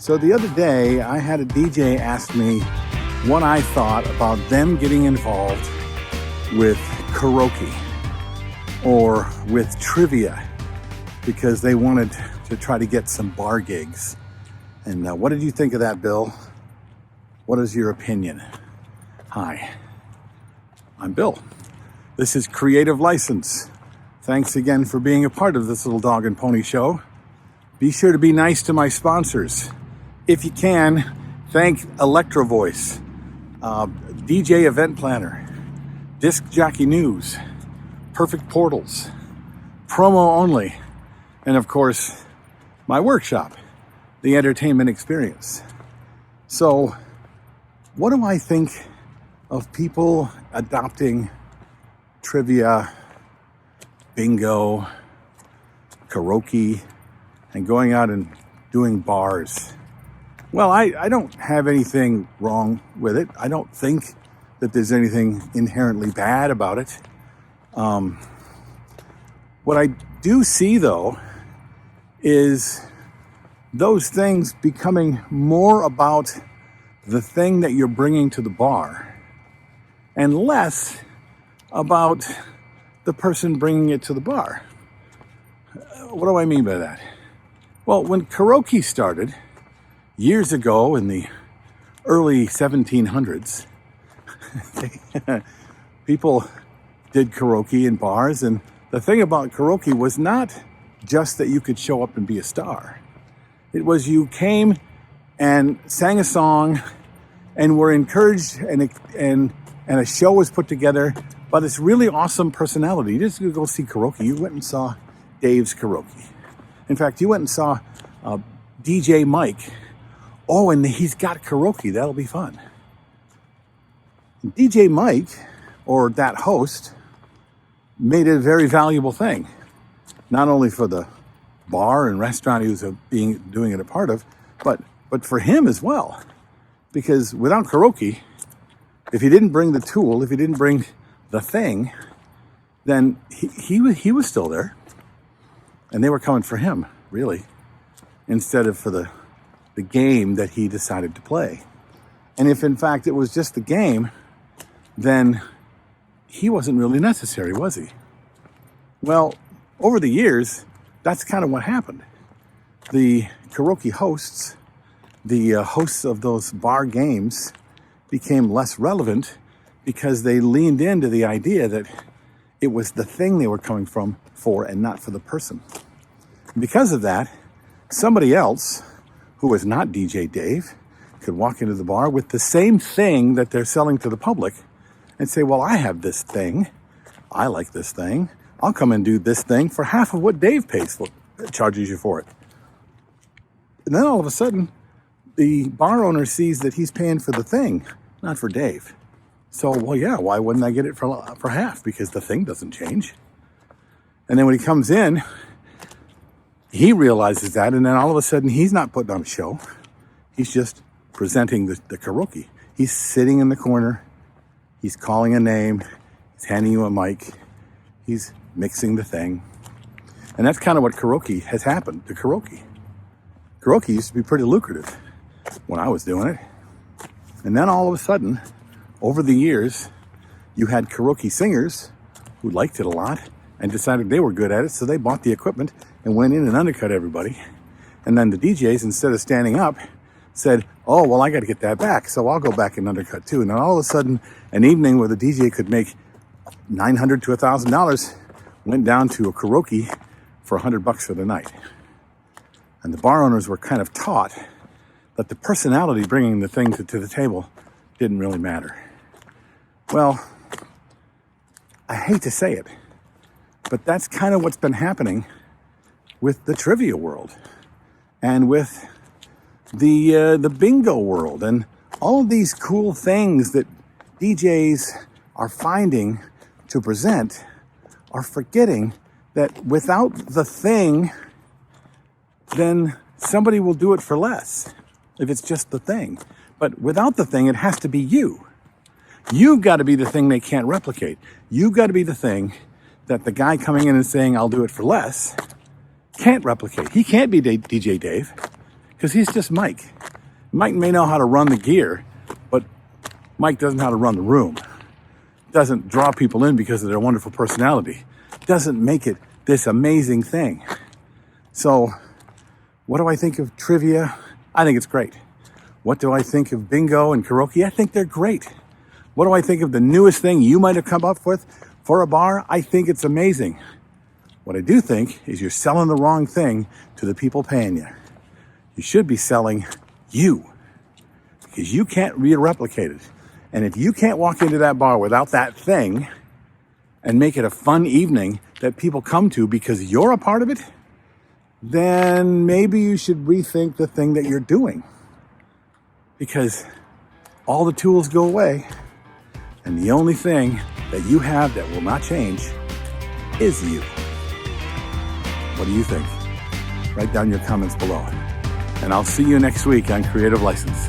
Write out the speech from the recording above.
So the other day, I had a DJ ask me what I thought about them getting involved with karaoke or with trivia because they wanted to try to get some bar gigs. And what did you think of that, Bill? What is your opinion? Hi, I'm Bill. This is Creative License. Thanks again for being a part of this little dog and pony show. Be sure to be nice to my sponsors. If you can, thank Electro Voice, DJ Event Planner, Disc Jockey News, Perfect Portals, Promo Only, and of course, my workshop, The Entertainment Experience. So, what do I think of people adopting trivia, bingo, karaoke, and going out and doing bars? Well, I don't have anything wrong with it. I don't think that there's anything inherently bad about it. What I do see, though, is those things becoming more about the thing that you're bringing to the bar and less about the person bringing it to the bar. What do I mean by that? Well, when karaoke started years ago in the early 1700s, people did karaoke in bars, and the thing about karaoke was not just that you could show up and be a star. It was you came and sang a song and were encouraged, and a show was put together by this really awesome personality. You just go see karaoke. You went and saw Dave's karaoke. In fact, you went and saw DJ Mike. Oh, and he's got karaoke. That'll be fun. DJ Mike, or that host, made it a very valuable thing, not only for the bar and restaurant he was doing it a part of, but for him as well. Because without karaoke, if he didn't bring the tool, if he didn't bring the thing, then he was still there, and they were coming for him, really, instead of for the game that he decided to play. And if in fact it was just the game, then he wasn't really necessary, was he? Well, over the years, that's kind of what happened. The karaoke hosts, the hosts of those bar games, became less relevant because they leaned into the idea that it was the thing they were coming for and not for the person. And because of that, somebody else who was not DJ Dave could walk into the bar with the same thing that they're selling to the public and say, well, I have this thing. I like this thing. I'll come and do this thing for half of what Dave charges you for it. And then all of a sudden, the bar owner sees that he's paying for the thing, not for Dave. So, well, yeah, why wouldn't I get it for half? Because the thing doesn't change. And then when he comes in, he realizes that, and then all of a sudden, he's not putting on a show. He's just presenting the karaoke. He's sitting in the corner. He's calling a name. He's handing you a mic. He's mixing the thing. And that's kind of what karaoke has happened to karaoke. Karaoke used to be pretty lucrative when I was doing it. And then all of a sudden, over the years, you had karaoke singers who liked it a lot and decided they were good at it, so they bought the equipment and went in and undercut everybody. And then the DJs, instead of standing up, said, oh, well, I got to get that back, so I'll go back and undercut too. And then all of a sudden, an evening where the DJ could make $900 to $1,000 went down to a karaoke for $100 for the night. And the bar owners were kind of taught that the personality bringing the thing to the table didn't really matter. Well, I hate to say it, but that's kind of what's been happening with the trivia world and with the bingo world and all of these cool things that DJs are finding to present, are forgetting that without the thing, then somebody will do it for less if it's just the thing. But without the thing, it has to be you. You've got to be the thing they can't replicate. You've got to be the thing that the guy coming in and saying, I'll do it for less, can't replicate. He can't be DJ Dave because he's just Mike. Mike may know how to run the gear, but Mike doesn't know how to run the room. Doesn't draw people in because of their wonderful personality. Doesn't make it this amazing thing. So, what do I think of trivia? I think it's great. What do I think of bingo and karaoke? I think they're great. What do I think of the newest thing you might have come up with for a bar? I think it's amazing. What I do think is you're selling the wrong thing to the people paying you. You should be selling you, because you can't replicate it. And if you can't walk into that bar without that thing and make it a fun evening that people come to because you're a part of it, then maybe you should rethink the thing that you're doing. Because all the tools go away, and the only thing that you have that will not change is you. What do you think? Write down your comments below. And I'll see you next week on Creative License.